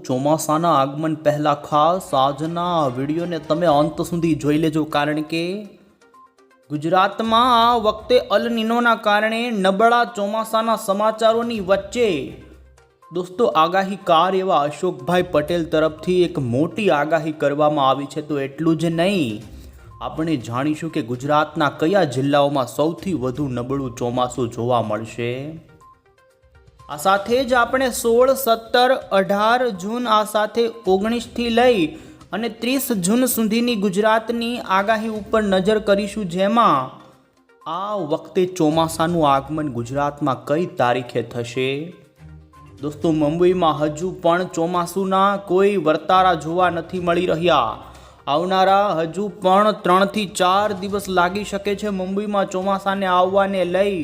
ચોમાસાના આગમન પહેલાં ખાસ આજના વિડીયોને તમે અંત સુધી જોઈ લેજો, કારણ કે ગુજરાતમાં આ વખતે અલ નીનોના કારણે નબળા ચોમાસાના સમાચારોની વચ્ચે દોસ્તો આગાહીકાર એવા અશોકભાઈ પટેલ તરફથી એક મોટી આગાહી કરવામાં આવી છે. તો એટલું જ નહીં, આપણે જાણીશું કે ગુજરાતના કયા જિલ્લાઓમાં સૌથી વધુ નબળું ચોમાસું જોવા મળશે. આ સાથે જ આપણે 16, 17, 18 જૂન આ સાથે 19થી લઈ અને 30 જૂન સુધીની ગુજરાતની આગાહી ઉપર નજર કરીશું, જેમાં આ વખતે ચોમાસાનું આગમન ગુજરાતમાં કઈ તારીખે થશે. દોસ્તો, મુંબઈમાં હજુ પણ ચોમાસુના કોઈ વર્તારા જોવા નથી મળી રહ્યા. આવનારા હજુ પણ 3 થી 4 દિવસ લાગી શકે છે મુંબઈમાં ચોમાસાને આવવાને લઈ.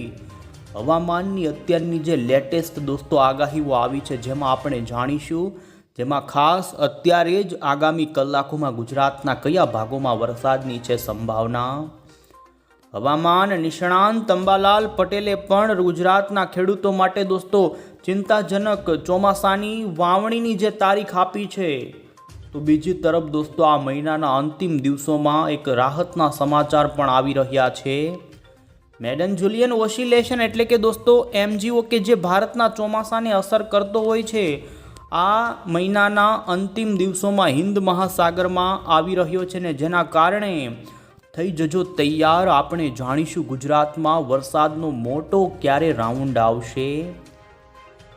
હવામાનની અત્યારની જે લેટેસ્ટ દોસ્તો આગાહીઓ આવી છે, જેમાં આપણે જાણીશું, જેમાં ખાસ અત્યારે જ આગામી કલાકોમાં ગુજરાતના કયા ભાગોમાં વરસાદની છે સંભાવના. હવામાન નિષ્ણાંત અંબાલાલ પટેલે પણ ગુજરાતના ખેડૂતો માટે દોસ્તો ચિંતાજનક ચોમાસાની વાવણીની જે તારીખ આપી છે. તો બીજી તરફ દોસ્તો આ મહિનાના અંતિમ દિવસોમાં એક રાહતના સમાચાર પણ આવી રહ્યા છે. મેડન જુલિયન ઓસિલેશન એટલે કે દોસ્તો MJO કે જે ભારતના ચોમાસાને અસર કરતો હોય છે, આ મહિનાના અંતિમ દિવસોમાં હિન્દ મહાસાગરમાં આવી રહ્યો છે ને જેના કારણે થઈ જજો તૈયાર. આપણે જાણીશું ગુજરાતમાં વરસાદનો મોટો ક્યારે રાઉન્ડ આવશે.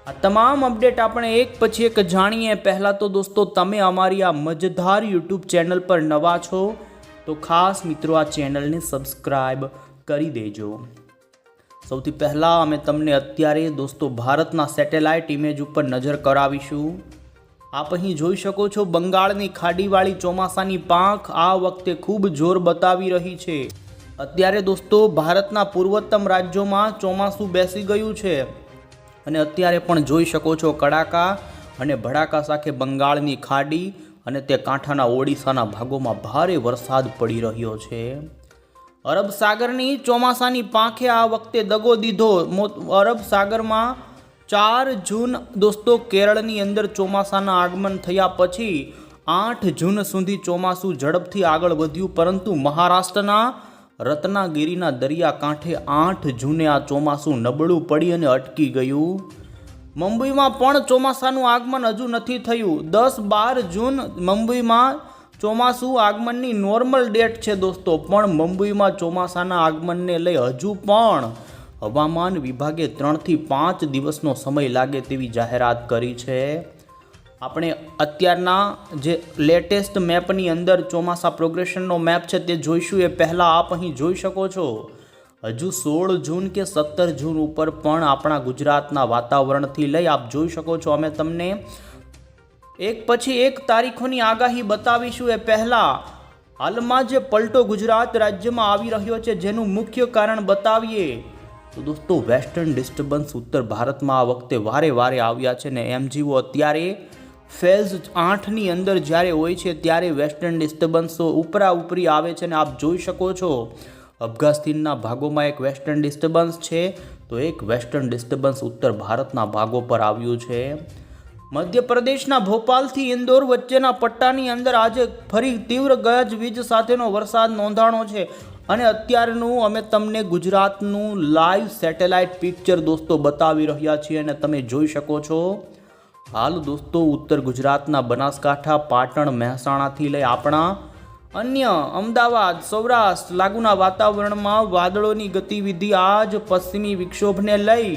આ તમામ અપડેટ આપણે એક પછી એક જાણીએ. પહેલાં તો દોસ્તો તમે અમારી આ મજેદાર YouTube ચેનલ પર નવા છો તો ખાસ મિત્રો આ ચેનલને સબસ્ક્રાઈબ કરી દેજો. સૌથી પહેલાં અમે તમને અત્યારે દોસ્તો ભારતના સેટેલાઇટ ઇમેજ ઉપર નજર કરાવીશું. આપ અહીં જોઈ શકો છો બંગાળની ખાડીવાળી ચોમાસાની પાંખ આ વખતે ખૂબ જોર બતાવી રહી છે. અત્યારે દોસ્તો ભારતના પૂર્વોત્તમ રાજ્યોમાં ચોમાસું બેસી ગયું છે અને અત્યારે પણ જોઈ શકો છો કડાકા અને ભડાકા સાથે બંગાળની ખાડી અને તે કાંઠાના ઓડિશાના ભાગોમાં ભારે વરસાદ પડી રહ્યો છે. અરબ સાગરની ચોમાસાની પાંખે આ વખતે દગો દીધો. અરબ સાગરમાં 4 જૂન દોસ્તો કેરળની અંદર ચોમાસાના આગમન થયા પછી 8 જૂન સુધી ચોમાસું ઝડપથી આગળ વધ્યું, પરંતુ મહારાષ્ટ્રના રત્નાગીરીના દરિયા કાંઠે 8 જૂને આ ચોમાસું નબળું પડી અને અટકી ગયું. મુંબઈમાં પણ ચોમાસાનું આગમન હજુ નથી થયું. 10-12 જૂન મુંબઈમાં ચોમાસું આગમનની નોર્મલ ડેટ છે દોસ્તો, પણ મુંબઈમાં ચોમાસાના આગમનને લઈ હજુ પણ હવામાન વિભાગે 3 થી 5 દિવસનો સમય લાગે તેવી જાહેરાત કરી છે. આપણે અત્યારના જે લેટેસ્ટ મેપની અંદર ચોમાસા પ્રોગ્રેશનનો મેપ છે તે જોઈશું. એ પહેલાં આપ અહીં જોઈ શકો છો હજુ 16 જૂન કે 17 જૂન ઉપર પણ આપણા ગુજરાતના વાતાવરણથી લઈ આપ જોઈ શકો છો અમે તમને એક પછી એક તારીખોની આગાહી બતાવીશું. એ પહેલાં હાલમાં જે પલટો ગુજરાત રાજ્યમાં આવી રહ્યો છે જેનું મુખ્ય કારણ બતાવીએ તો દોસ્તો વેસ્ટર્ન ડિસ્ટર્બન્સ ઉત્તર ભારતમાં આ વખતે વારે વારે આવ્યા છે ને MJO અત્યારે ફેઝ 8ની અંદર જ્યારે હોય છે ત્યારે વેસ્ટર્ન ડિસ્ટર્બન્સો ઉપરી આવે છે ને આપ જોઈ શકો છો અફઘાનિસ્તાનના ભાગોમાં એક વેસ્ટર્ન ડિસ્ટર્બન્સ છે, તો એક વેસ્ટર્ન ડિસ્ટર્બન્સ ઉત્તર ભારતના ભાગો પર આવ્યું છે. મધ્યપ્રદેશના ભોપાલથી ઇન્દોર વચ્ચેના પટ્ટાની અંદર આજે ફરી તીવ્ર ગાજવીજ સાથેનો વરસાદ નોંધાણો છે અને અત્યારનું અમે તમને ગુજરાતનું લાઈવ સેટેલાઇટ પિક્ચર દોસ્તો બતાવી રહ્યા છીએ અને તમે જોઈ શકો છો હાલ દોસ્તો ઉત્તર ગુજરાતના બનાસકાંઠા, પાટણ, મહેસાણાથી લઈ આપણા અન્ય અમદાવાદ, સૌરાષ્ટ્ર લાગુના વાતાવરણમાં વાદળોની ગતિવિધિ આજ પશ્ચિમી વિક્ષોભને લઈ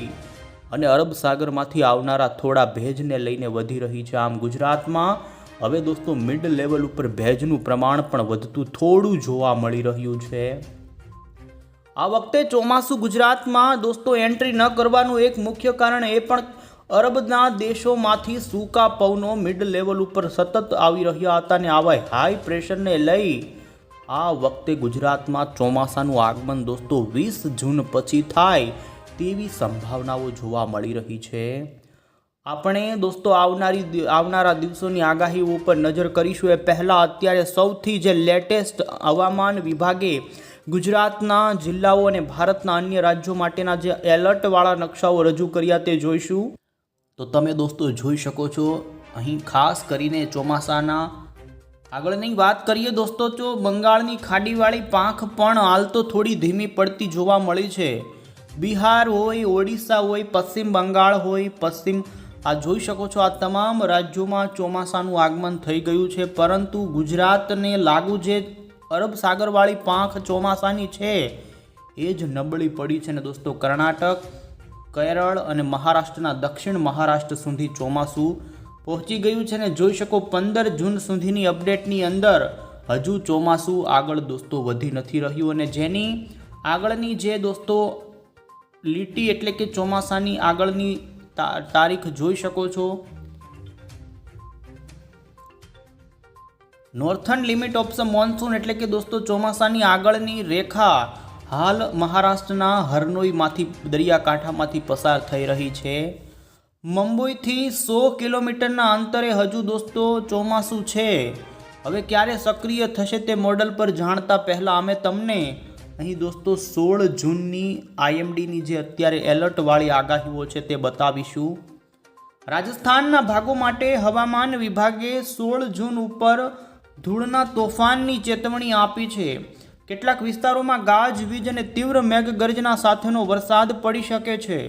અને અરબ સાગરમાંથી આવનારા થોડા ભેજને લઈને વધી રહી છે. આમ ગુજરાતમાં હવે દોસ્તો મિડ લેવલ ઉપર ભેજનું પ્રમાણ પણ વધતું થોડું જોવા મળી રહ્યું છે. આ વખતે ચોમાસું ગુજરાતમાં દોસ્તો એન્ટ્રી ન કરવાનું એક મુખ્ય કારણ એ પણ અરબના દેશોમાંથી સૂકા પવનો મિડ લેવલ ઉપર સતત આવી રહ્યા હતા અને આવા હાઈ પ્રેશરને લઈ આ વખતે ગુજરાતમાં ચોમાસાનું આગમન દોસ્તો 20 જૂન પછી થાય તેવી સંભાવનાઓ જોવા મળી રહી છે. આપણે દોસ્તો આવનારા દિવસોની આગાહી ઉપર નજર કરીશું. એ પહેલાં અત્યારે સૌથી જે લેટેસ્ટ હવામાન વિભાગે ગુજરાતના જિલ્લાઓ અને ભારતના અન્ય રાજ્યો માટેના જે એલર્ટવાળા નકશાઓ રજૂ કર્યા તે જોઈશું. તો તમે દોસ્તો જોઈ શકો છો અહીં ખાસ કરીને ચોમાસાના આગળની વાત કરીએ દોસ્તો, તો બંગાળની ખાડીવાળી પાંખ પણ હાલ તો થોડી ધીમી પડતી જોવા મળી છે. બિહાર હોય, ઓડિશા હોય, પશ્ચિમ બંગાળ હોય, આ જોઈ શકો છો આ તમામ રાજ્યોમાં ચોમાસાનું આગમન થઈ ગયું છે. પરંતુ ગુજરાતને લાગુ જે અરબ સાગરવાળી પાંખ ચોમાસાની છે એ જ નબળી પડી છે ને દોસ્તો. કર્ણાટક, કેરળ અને મહારાષ્ટ્રના દક્ષિણ મહારાષ્ટ્ર સુધી ચોમાસું પહોંચી ગયું છે ને જોઈ શકો 15 જૂન સુધીની અપડેટની અંદર હજુ ચોમાસું આગળ દોસ્તો વધી નથી રહ્યું. અને જેની આગળની જે દોસ્તો લીટી એટલે કે ચોમાસાની આગળની તારીખ જોઈ શકો છો. Northern limit of the monsoon એટલે કે દોસ્તો ચોમાસાની આગળની રેખા હાલ મહારાષ્ટ્રના હરનોઈમાંથી દરિયાકાંઠામાંથી પસાર થઈ રહી છે. મુંબઈથી 100 કિલોમીટરના અંતરે હજુ દોસ્તો ચોમાસું છે. હવે ક્યારે સક્રિય થશે તે મોડલ પર જાણતા પહેલાં અમે તમને અહીં દોસ્તો 16 જૂનની IMDની જે અત્યારે એલર્ટવાળી આગાહીઓ છે તે બતાવીશું. રાજસ્થાનના ભાગો માટે હવામાન વિભાગે 16 જૂન ઉપર ધૂળના તોફાનની ચેતવણી આપી છે. કેટલાક વિસ્તારોમાં ગાજવીજ અને તીવ્ર મેઘગર્જના સાથેનો વરસાદ પડી શકે છે.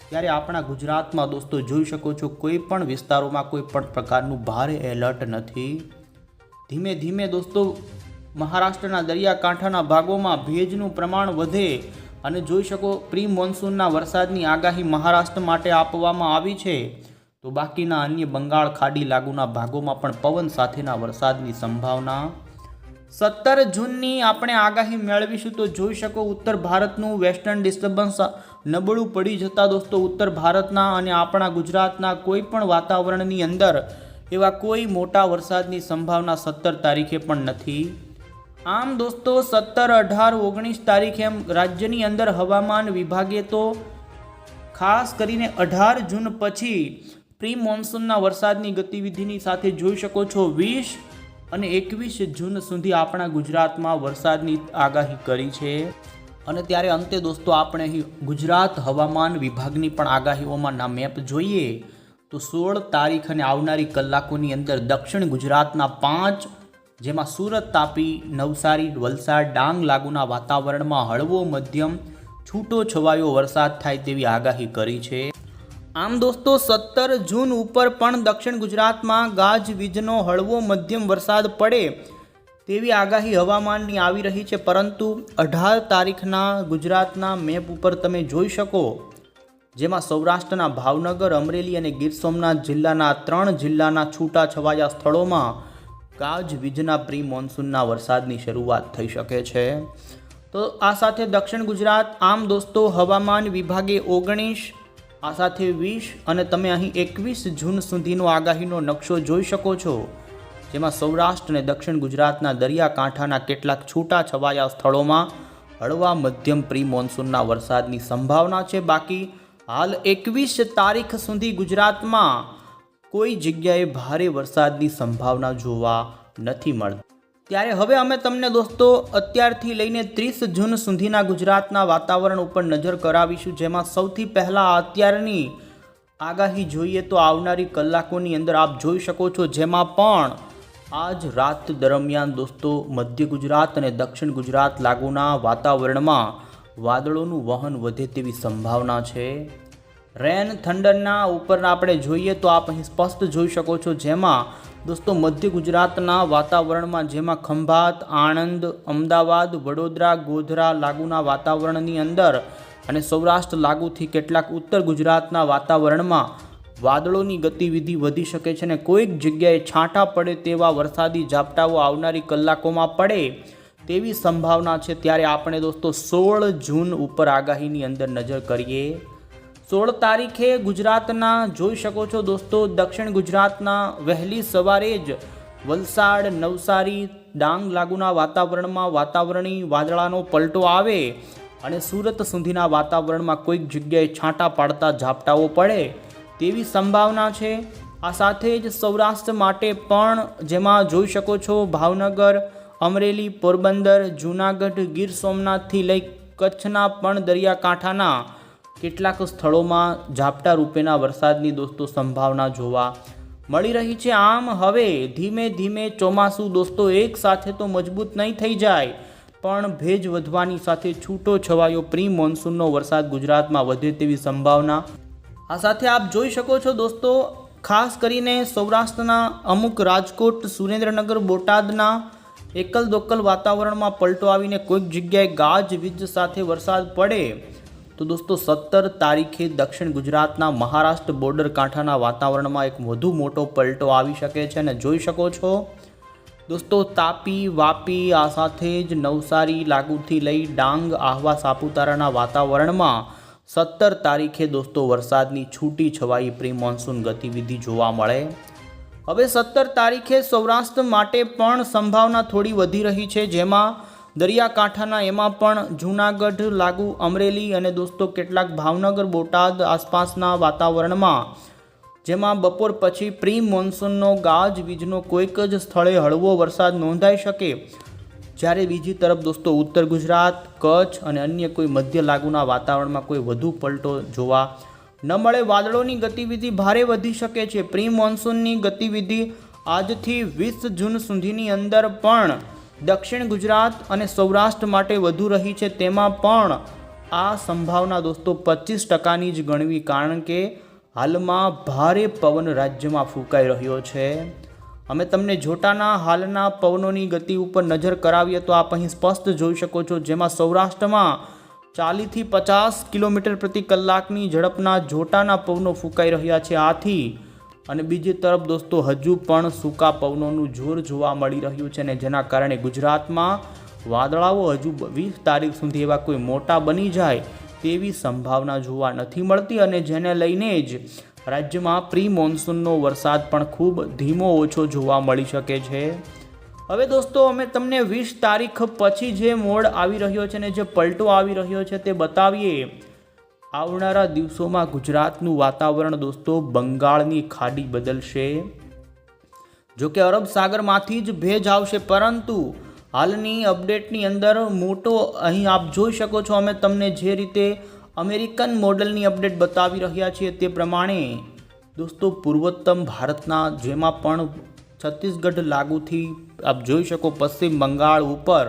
ત્યારે આપણા ગુજરાતમાં દોસ્તો જોઈ શકો છો કોઈ પણ વિસ્તારોમાં કોઈ પણ પ્રકારનું ભારે એલર્ટ નથી. ધીમે ધીમે દોસ્તો મહારાષ્ટ્રના દરિયાકાંઠાના ભાગોમાં ભેજનું પ્રમાણ વધે અને જોઈ શકો પ્રી મોન્સૂનના વરસાદની આગાહી મહારાષ્ટ્ર માટે આપવામાં આવી છે. તો બાકીના અન્ય બંગાળ ખાડી લાગુના ભાગોમાં પણ પવન સાથેના વરસાદની સંભાવના. 17 જૂનની આપણે આગાહી મેળવીશું તો જોઈ શકો ઉત્તર ભારતનું વેસ્ટર્ન ડિસ્ટર્બન્સ નબળું પડી જતા દોસ્તો ઉત્તર ભારતના અને આપણા ગુજરાતના કોઈ પણ વાતાવરણની અંદર એવા કોઈ મોટા વરસાદની સંભાવના 17 તારીખે પણ નથી. આમ દોસ્તો 17, 18, 19 તારીખે એમ રાજ્યની અંદર હવામાન વિભાગે તો ખાસ કરીને 18 જૂન પછી પ્રી મોન્સૂનના વરસાદની ગતિવિધિની સાથે જોઈ શકો છો 20 અને 21 જૂન સુધી આપણા ગુજરાતમાં વરસાદની આગાહી કરી છે. અને ત્યારે અંતે દોસ્તો આપણે અહીં ગુજરાત હવામાન વિભાગની પણ આગાહીઓમાંના મેપ જોઈએ તો 16 તારીખ અને આવનારી કલાકોની અંદર દક્ષિણ ગુજરાતના 5 જેમાં સુરત, તાપી, નવસારી, વલસાડ, ડાંગ લાગુના વાતાવરણમાં હળવો મધ્યમ છૂટો છવાયો વરસાદ થાય તેવી આગાહી કરી છે. આમ દોસ્તો 17 જૂન ઉપર પણ દક્ષિણ ગુજરાતમાં ગાજવીજનો હળવો મધ્યમ વરસાદ પડે તેવી આગાહી હવામાનની આવી રહી છે. પરંતુ 18 તારીખના ગુજરાતના મેપ ઉપર તમે જોઈ શકો જેમાં સૌરાષ્ટ્રના ભાવનગર, અમરેલી અને ગીર સોમનાથ જિલ્લાના 3 જિલ્લાના છૂટાછવાયા સ્થળોમાં ગાજવીજના પ્રી મોન્સૂનના વરસાદની શરૂઆત થઈ શકે છે. તો આ સાથે દક્ષિણ ગુજરાત આમ દોસ્તો હવામાન વિભાગે 19 આ સાથે 20 અને તમે અહીં 21 જૂન સુધીનો આગાહીનો નકશો જોઈ શકો છો જેમાં સૌરાષ્ટ્ર અને દક્ષિણ ગુજરાતના દરિયાકાંઠાના કેટલાક છૂટા છવાયા સ્થળોમાં હળવા મધ્યમ પ્રી મોન્સૂનના વરસાદની સંભાવના છે. બાકી હાલ 21 તારીખ સુધી ગુજરાતમાં કોઈ જગ્યાએ ભારે વરસાદની સંભાવના જોવા નથી મળતી. ત્યારે હવે અમે તમને દોસ્તો અત્યારથી લઈને 30 જૂન સુધીના ગુજરાતના વાતાવરણ ઉપર નજર કરાવીશું જેમાં સૌથી પહેલાં અત્યારની આગાહી જોઈએ તો આવનારી કલાકોની અંદર આપ જોઈ શકો છો જેમાં પણ આજ રાત દરમિયાન દોસ્તો મધ્ય ગુજરાત અને દક્ષિણ ગુજરાત લાગુના વાતાવરણમાં વાદળોનું વહન વધે તેવી સંભાવના છે. રેન થંડરના ઉપર આપણે જોઈએ તો આપ અહીં સ્પષ્ટ જોઈ શકો છો જેમાં દોસ્તો મધ્ય ગુજરાતના વાતાવરણમાં જેમાં ખંભાત, આણંદ, અમદાવાદ, વડોદરા, ગોધરા લાગુના વાતાવરણની અંદર અને સૌરાષ્ટ્ર લાગુથી કેટલાક ઉત્તર ગુજરાતના વાતાવરણમાં વાદળોની ગતિવિધિ વધી શકે છે અને કોઈક જગ્યાએ છાંટા પડે તેવા વરસાદી ઝાપટાઓ આવનારી કલાકોમાં પડે તેવી સંભાવના છે. ત્યારે આપણે દોસ્તો 16 જૂન ઉપર આગાહીની અંદર નજર કરીએ. 16 તારીખે ગુજરાતના જોઈ શકો છો દોસ્તો દક્ષિણ ગુજરાતના વહેલી સવારે જ વલસાડ, નવસારી, ડાંગ લાગુના વાતાવરણમાં વાતાવરણી વાદળાનો પલટો આવે અને સુરત સુધીના વાતાવરણમાં કોઈક જગ્યાએ છાંટા પાડતા ઝાપટાઓ પડે તેવી સંભાવના છે. આ સાથે જ સૌરાષ્ટ્ર માટે પણ જેમાં જોઈ શકો છો ભાવનગર, અમરેલી, પોરબંદર, જૂનાગઢ, ગીર સોમનાથથી લઈ કચ્છના પણ દરિયાકાંઠાના કેટલાક સ્થળોમાં ઝાપટા રૂપેના વરસાદની દોસ્તો સંભાવના જોવા મળી રહી છે। આમ હવે ધીમે ધીમે ચોમાસું દોસ્તો એક સાથે તો મજબૂત નહીં થઈ જાય, પણ ભેજ વધવાની સાથે છૂટો છવાયો પ્રી મોન્સૂનનો વરસાદ ગુજરાતમાં વધે તેવી સંભાવના। આ સાથે આપ જોઈ શકો છો દોસ્તો, ખાસ કરીને સૌરાષ્ટ્રના અમુક રાજકોટ, સુરેન્દ્રનગર, બોટાદના એકલ દોકલ વાતાવરણમાં પલટો આવીને કોઈક જગ્યાએ ગાજવીજ સાથે વરસાદ પડે તો દોસ્તો 17 તારીખે દક્ષિણ ગુજરાતના મહારાષ્ટ્ર બોર્ડર કાંઠાના વાતાવરણમાં એક વધુ મોટો પલટો આવી શકે છે। અને જોઈ શકો છો દોસ્તો, તાપી, વાપી, આ સાથે જ નવસારી લાગુથી લઈ ડાંગ, આહવા, સાપુતારાના વાતાવરણમાં 17 તારીખે દોસ્તો વરસાદની છૂટી છવાઈ પ્રી મોન્સૂન ગતિવિધિ જોવા મળે। હવે 17 તારીખે સૌરાષ્ટ્ર માટે પણ સંભાવના થોડી વધી રહી છે, જેમાં દરિયાકાંઠાના એમાં પણ જૂનાગઢ લાગુ, અમરેલી અને દોસ્તો કેટલાક ભાવનગર, બોટાદ આસપાસના વાતાવરણમાં જેમાં બપોર પછી પ્રી મોન્સૂનનો ગાજવીજનો કોઈક જ સ્થળે હળવો વરસાદ નોંધાઈ શકે, જ્યારે બીજી તરફ દોસ્તો ઉત્તર ગુજરાત, કચ્છ અને અન્ય કોઈ મધ્ય લાગુના વાતાવરણમાં કોઈ વધુ પલટો જોવા ન મળે। વાદળોની ગતિવિધિ ભારે વધી શકે છે। પ્રી મોન્સૂનની ગતિવિધિ આજથી 20 જૂન સુધીની અંદર પણ દક્ષિણ ગુજરાત અને સૌરાષ્ટ્ર માટે વધુ રહી છે। તેમાં પણ આ સંભાવના દોસ્તો 25%ની જ ગણવી, કારણ કે હાલમાં ભારે પવન રાજ્યમાં ફૂંકાઈ રહ્યો છે। અમે તમને જોટાના હાલના પવનોની ગતિ ઉપર નજર કરાવીએ તો આપ અહીં સ્પષ્ટ જોઈ શકો છો, જેમાં સૌરાષ્ટ્રમાં 40 થી 50 કિલોમીટર પ્રતિ કલાકની ઝડપના જોટાના પવનો ફૂંકાઈ રહ્યા છે આથી, અને બીજી તરફ દોસ્તો હજુ પણ સૂકા પવનોનું જોર જોવા મળી રહ્યું છે, અને જેના કારણે ગુજરાતમાં વાદળાઓ હજુ 20 તારીખ સુધી એવા કોઈ મોટા બની જાય તેવી સંભાવના જોવા નથી મળતી, અને જેને લઈને જ રાજ્યમાં પ્રી મોન્સૂનનો વરસાદ પણ ખૂબ ધીમો ઓછો જોવા મળી શકે છે। હવે દોસ્તો અમે તમને 20 તારીખ પછી જે મોડ આવી રહ્યો છે ને જે પલટો આવી રહ્યો છે તે બતાવીએ। આવનારા દિવસોમાં ગુજરાતનું વાતાવરણ દોસ્તો બંગાળની ખાડી બદલશે। જો કે અરબ સાગરમાંથી જ ભેજ આવશે, પરંતુ હાલની અપડેટની અંદર મોટો અહીં આપ જોઈ શકો છો, અમે તમને જે રીતે અમેરિકન મોડલની અપડેટ બતાવી રહ્યા છીએ તે પ્રમાણે દોસ્તો પૂર્વોત્તમ ભારતના જેમાં પણ છત્તીસગઢ લાગુથી આપ જોઈ શકો પશ્ચિમ બંગાળ ઉપર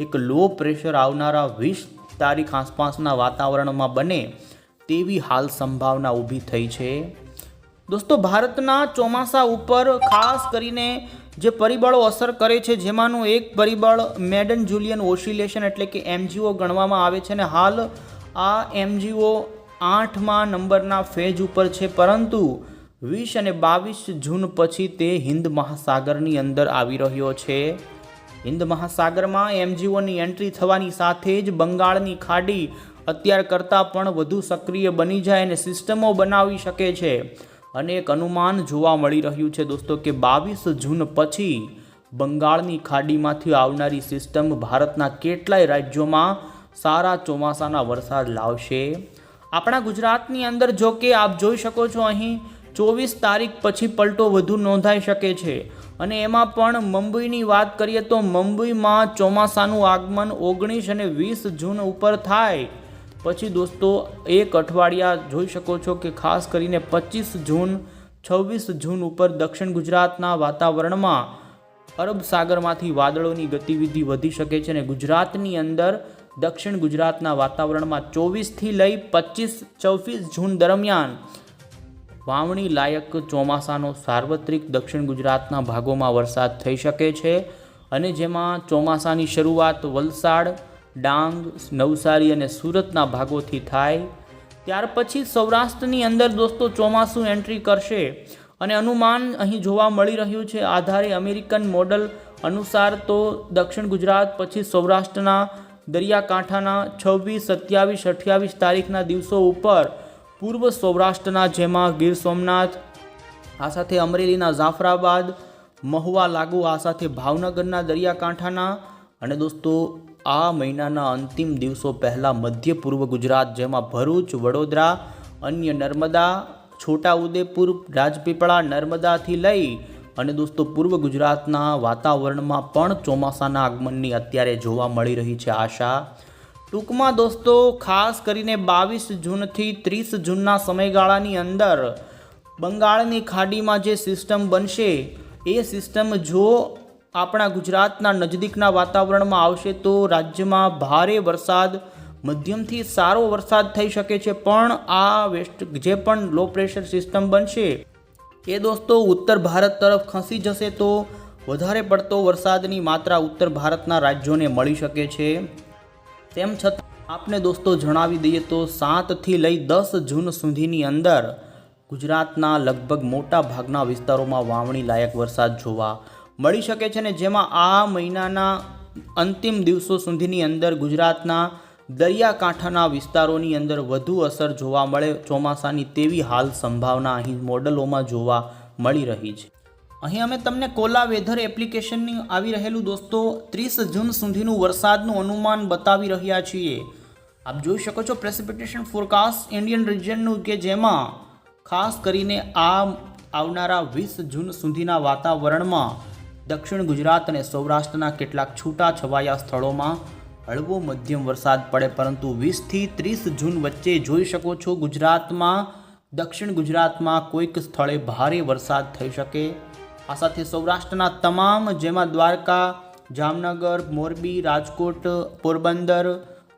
એક લો પ્રેશર આવનારા 20 તારીખ આસપાસના વાતાવરણમાં બને તેવી હાલ સંભાવના ઊભી થઈ છે। દોસ્તો ભારતના ચોમાસા ઉપર ખાસ કરીને જે પરિબળો અસર કરે છે, જેમાંનું એક પરિબળ મેડન જુલિયન ઓસિલેશન એટલે કે MJO ગણવામાં આવે છે, અને હાલ આ MJO 8મા નંબરના ફેજ ઉપર છે, પરંતુ 20 અને 22 જૂન પછી તે હિન્દ મહાસાગરની અંદર આવી રહ્યો છે। હિન્દ મહાસાગરમાં MJOની એન્ટ્રી થવાની સાથે જ બંગાળની ખાડી અત્યાર કરતાં પણ વધુ સક્રિય બની જાય અને સિસ્ટમો બનાવી શકે છે, અને એક અનુમાન જોવા મળી રહ્યું છે દોસ્તો કે 22 જૂન પછી બંગાળની ખાડીમાંથી આવનારી સિસ્ટમ ભારતના કેટલાય રાજ્યોમાં સારા ચોમાસાના વરસાદ લાવશે। આપણા ગુજરાતની અંદર જો કે આપ જોઈ શકો છો અહીં 24 તારીખ પછી પલટો વધુ નોંધાઈ શકે છે, અને એમાં પણ મુંબઈની વાત કરીએ તો મુંબઈમાં ચોમાસાનું આગમન 19 અને 20 જૂન ઉપર થાય પછી દોસ્તો એક અઠવાડિયા જોઈ શકો છો કે ખાસ કરીને 25 જૂન 26 જૂન ઉપર દક્ષિણ ગુજરાતના વાતાવરણમાં અરબ સાગરમાંથી વાદળોની ગતિવિધિ વધી શકે છે, અને ગુજરાતની અંદર દક્ષિણ ગુજરાતના વાતાવરણમાં 24 થી લઈ 25-24 જૂન દરમિયાન વાવણી લાયક ચોમાસાનો સાર્વત્રિક દક્ષિણ ગુજરાતના ભાગોમાં વરસાદ થઈ શકે છે, અને જેમાં ચોમાસાની શરૂઆત વલસાડ, ડાંગ, નવસારી અને સુરતના ભાગોથી થાય। ત્યાર પછી સૌરાષ્ટ્રની અંદર દોસ્તો ચોમાસું એન્ટ્રી કરશે, અને અનુમાન અહીં જોવા મળી રહ્યું છે આધારે અમેરિકન મોડલ અનુસાર તો દક્ષિણ ગુજરાત પછી સૌરાષ્ટ્રના દરિયાકાંઠાના 26, 27, 28 તારીખના દિવસો ઉપર પૂર્વ સૌરાષ્ટ્રના જેમાં ગીર સોમનાથ, આ સાથે અમરેલીના જાફરાબાદ, મહુવા લાગુ, આ સાથે ભાવનગરના દરિયાકાંઠાના, અને દોસ્તો આ મહિનાના અંતિમ દિવસો પહેલાં મધ્ય પૂર્વ ગુજરાત જેમાં ભરૂચ, વડોદરા, અન્ય નર્મદા, છોટાઉદેપુર, રાજપીપળા, નર્મદાથી લઈ અને દોસ્તો પૂર્વ ગુજરાતના વાતાવરણમાં પણ ચોમાસાના આગમનની અત્યારે જોવા મળી રહી છે આશા। ટૂંકમાં દોસ્તો ખાસ કરીને 22 જૂનથી 30 જૂનના સમયગાળાની અંદર બંગાળની ખાડીમાં જે સિસ્ટમ બનશે એ સિસ્ટમ જો આપણા ગુજરાતના નજદીકના વાતાવરણમાં આવશે તો રાજ્યમાં ભારે વરસાદ, મધ્યમથી સારો વરસાદ થઈ શકે છે. પણ આ જે પણ લો પ્રેશર સિસ્ટમ બનશે એ દોસ્તો ઉત્તર ભારત તરફ ખસી જશે તો વધારે પડતો વરસાદની માત્રા ઉત્તર ભારતના રાજ્યોને મળી શકે છે. તેમ છતાં આપને દોસ્તો જણાવી દઈએ તો 7થી લઈ 10 જૂન સુધીની અંદર ગુજરાતના લગભગ મોટા ભાગના વિસ્તારોમાં વાવણી લાયક વરસાદ જોવા મળી શકે છે ને જેમાં આ મહિનાના અંતિમ દિવસો સુધીની અંદર ગુજરાતના દરિયાકાંઠાના વિસ્તારોની અંદર વધુ અસર જોવા મળે ચોમાસાની તેવી હાલ સંભાવના અહીં મોડલોમાં જોવા મળી રહી છે. અહીં અમે તમને કોલા વેધર એપ્લિકેશનની આવી રહેલું દોસ્તો 30 જૂન સુધીનું વરસાદનું અનુમાન બતાવી રહ્યા છીએ. આપ જોઈ શકો છો પ્રેસિપિટેશન ફોરકાસ્ટ ઇન્ડિયન રિજનનું કે જેમાં ખાસ કરીને આવનારા 20 જૂન સુધીના વાતાવરણમાં દક્ષિણ ગુજરાત અને સૌરાષ્ટ્રના કેટલાક છૂટા છવાયા સ્થળોમાં હળવો મધ્યમ વરસાદ પડે, પરંતુ 20થી 30 જૂન વચ્ચે જોઈ શકો છો ગુજરાતમાં દક્ષિણ ગુજરાતમાં કોઈક સ્થળે ભારે વરસાદ થઈ શકે. આ સાથે સૌરાષ્ટ્રના તમામ જેમાં દ્વારકા, જામનગર, મોરબી, રાજકોટ, પોરબંદર,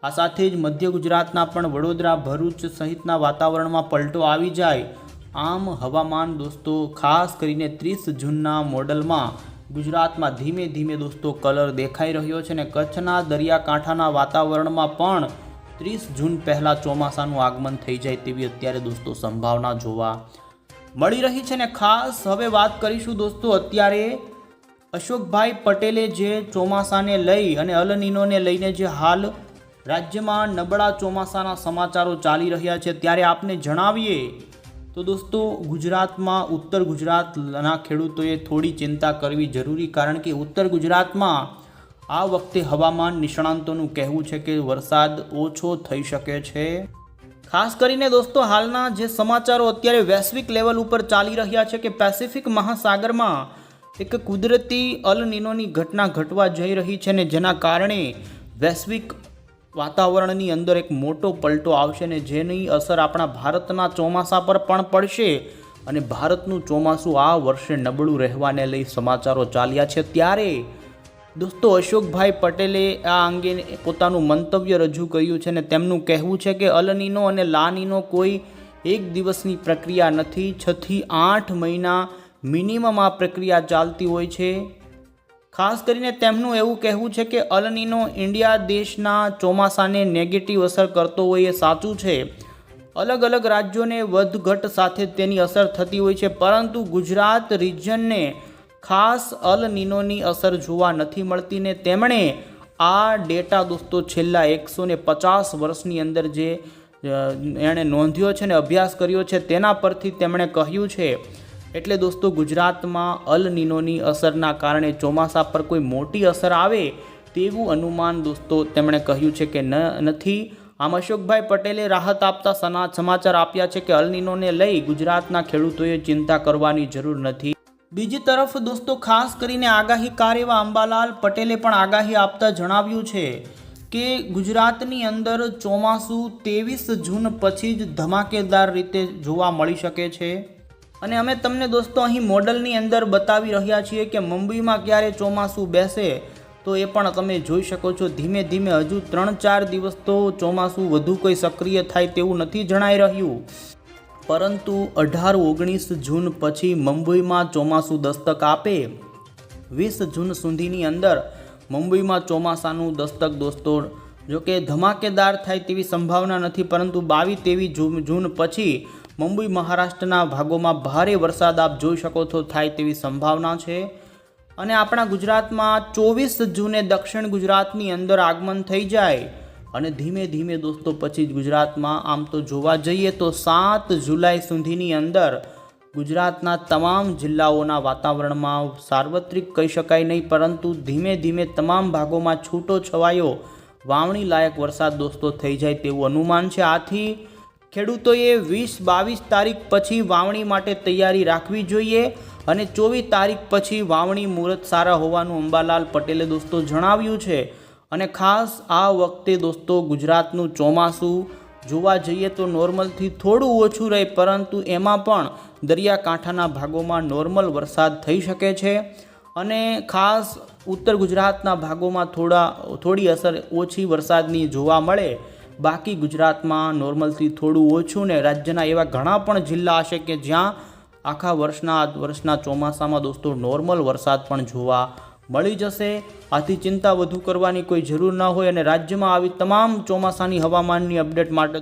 આ સાથે જ મધ્ય ગુજરાતના પણ વડોદરા, ભરૂચ સહિતના વાતાવરણમાં પલટો આવી જાય. આમ હવામાન દોસ્તો ખાસ કરીને 30 જૂનના મોડલમાં ગુજરાતમાં ધીમે ધીમે દોસ્તો કલર દેખાઈ રહ્યો છે ને કચ્છના દરિયાકાંઠાના વાતાવરણમાં પણ 30 જૂન પહેલાં ચોમાસાનું આગમન થઈ જાય તેવી અત્યારે દોસ્તો સંભાવના જોવા મળી રહી છે. ને ખાસ હવે વાત કરીશું દોસ્તો અત્યારે અશોકભાઈ પટેલે જે ચોમાસાને લઈ અને અલ નીનોને લઈને જે હાલ રાજ્યમાં નબળા ચોમાસાના સમાચારો ચાલી રહ્યા છે ત્યારે આપને જણાવીએ તો દોસ્તો ગુજરાતમાં ઉત્તર ગુજરાતના ખેડૂતોએ થોડી ચિંતા કરવી જરૂરી, કારણ કે ઉત્તર ગુજરાતમાં આ વખતે હવામાન નિષ્ણાંતોનું કહેવું છે કે વરસાદ ઓછો થઈ શકે છે. ખાસ કરીને દોસ્તો હાલના જે સમાચારો અત્યારે વૈશ્વિક લેવલ ઉપર ચાલી રહ્યા છે કે પેસિફિક મહાસાગરમાં એક કુદરતી અલ નીનોની ઘટના ઘટવા જઈ રહી છે ને જેના કારણે વૈશ્વિક વાતાવરણની અંદર એક મોટો પલટો આવશે ને જેની અસર આપણા ભારતના ચોમાસા પર પણ પડશે અને ભારતનું ચોમાસું આ વર્ષે નબળું રહેવાને લઈ સમાચારો ચાલ્યા છે. ત્યારે દોસ્તો અશોકભાઈ પટેલે આ અંગે પોતાનું મંતવ્ય રજૂ કર્યું છે ને તેમનું કહેવું છે કે અલ નીનો અને લા નીનો કોઈ એક દિવસની પ્રક્રિયા નથી, 6 થી 8 મહિના મિનિમમ આ પ્રક્રિયા ચાલતી હોય છે. ખાસ કરીને તેમનું એવું કહેવું છે કે અલ નીનો ઇન્ડિયા દેશના ચોમાસાને નેગેટિવ અસર કરતો હોય એ સાચું છે. અલગ અલગ રાજ્યોને વધઘટ સાથે તેની અસર થતી હોય છે, પરંતુ ગુજરાત રિજનને ખાસ અલ નીનોની અસર જોવા નથી મળતી ને તેમણે આ ડેટા દોસ્તો છેલ્લા 150 વર્ષની અંદર જે એણે નોંધ્યો છે ને અભ્યાસ કર્યો છે તેના પરથી તેમણે કહ્યું છે. એટલે દોસ્તો ગુજરાતમાં અલ નીનોની અસરના કારણે ચોમાસા પર કોઈ મોટી અસર આવે તેવું અનુમાન દોસ્તો તેમણે કહ્યું છે કે નથી. આમ અશોકભાઈ પટેલે રાહત આપતા સમાચાર આપ્યા છે કે અલ નીનોને લઈ ગુજરાતના ખેડૂતોએ ચિંતા કરવાની જરૂર નથી. બીજી તરફ દોસ્તો ખાસ કરીને આગાહીકાર એવા અંબાલાલ પટેલે પણ આગાહી આપતા જણાવ્યું છે કે ગુજરાતની અંદર ચોમાસું 23 જૂન પછી જ ધમાકેદાર રીતે જોવા મળી શકે છે. અને અમે તમને દોસ્તો અહીં મોડલની અંદર બતાવી રહ્યા છીએ કે મુંબઈમાં ક્યારે ચોમાસું બેસે તો એ પણ તમે જોઈ શકો છો. ધીમે ધીમે હજુ 3-4 દિવસ તો ચોમાસું વધુ કોઈ સક્રિય થાય તેવું નથી જણાઈ રહ્યું, પરંતુ 18-19 જૂન પછી મુંબઈમાં ચોમાસું દસ્તક આપે. 20 જૂન સુધીની અંદર મુંબઈમાં ચોમાસાનું દસ્તક દોસ્તો જોકે ધમાકેદાર થાય તેવી સંભાવના નથી, પરંતુ 22-23 જૂન પછી મુંબઈ મહારાષ્ટ્રના ભાગોમાં ભારે વરસાદ આપ જોઈ શકો છો થાય તેવી સંભાવના છે. અને આપણા ગુજરાતમાં 24 જૂને દક્ષિણ ગુજરાતની અંદર આગમન થઈ જાય અને ધીમે ધીમે દોસ્તો પછી જ ગુજરાતમાં આમ તો જોવા જઈએ તો 7 જુલાઈ સુધીની અંદર ગુજરાતના તમામ જિલ્લાઓના વાતાવરણમાં સાર્વત્રિક કહી શકાય નહીં, પરંતુ ધીમે ધીમે તમામ ભાગોમાં છૂટો છવાયો વાવણી લાયક વરસાદ દોસ્તો થઈ જાય તેવું અનુમાન છે. આથી ખેડૂતોએ 20-22 તારીખ પછી વાવણી માટે તૈયારી રાખવી જોઈએ અને 24 તારીખ પછી વાવણી મુહૂર્ત સારા હોવાનું અંબાલાલ પટેલે દોસ્તો જણાવ્યું છે. અને ખાસ આ વખતે દોસ્તો ગુજરાતનું ચોમાસું જોવા જઈએ તો નોર્મલથી થોડું ઓછું રહે, પરંતુ એમાં પણ દરિયાકાંઠાના ભાગોમાં નોર્મલ વરસાદ થઈ શકે છે અને ખાસ ઉત્તર ગુજરાતના ભાગોમાં થોડી અસર ઓછી વરસાદની જોવા મળે. બાકી ગુજરાતમાં નોર્મલથી થોડું ઓછું ને રાજ્યના એવા ઘણા પણ જિલ્લા હશે કે જ્યાં આખા વર્ષના ચોમાસામાં દોસ્તો નોર્મલ વરસાદ પણ જોવા મળી જશે. આથી ચિંતા વધુ કરવાની કોઈ જરૂર ના હોય અને રાજ્યમાં આવી તમામ ચોમાસાની હવામાનની અપડેટ માટે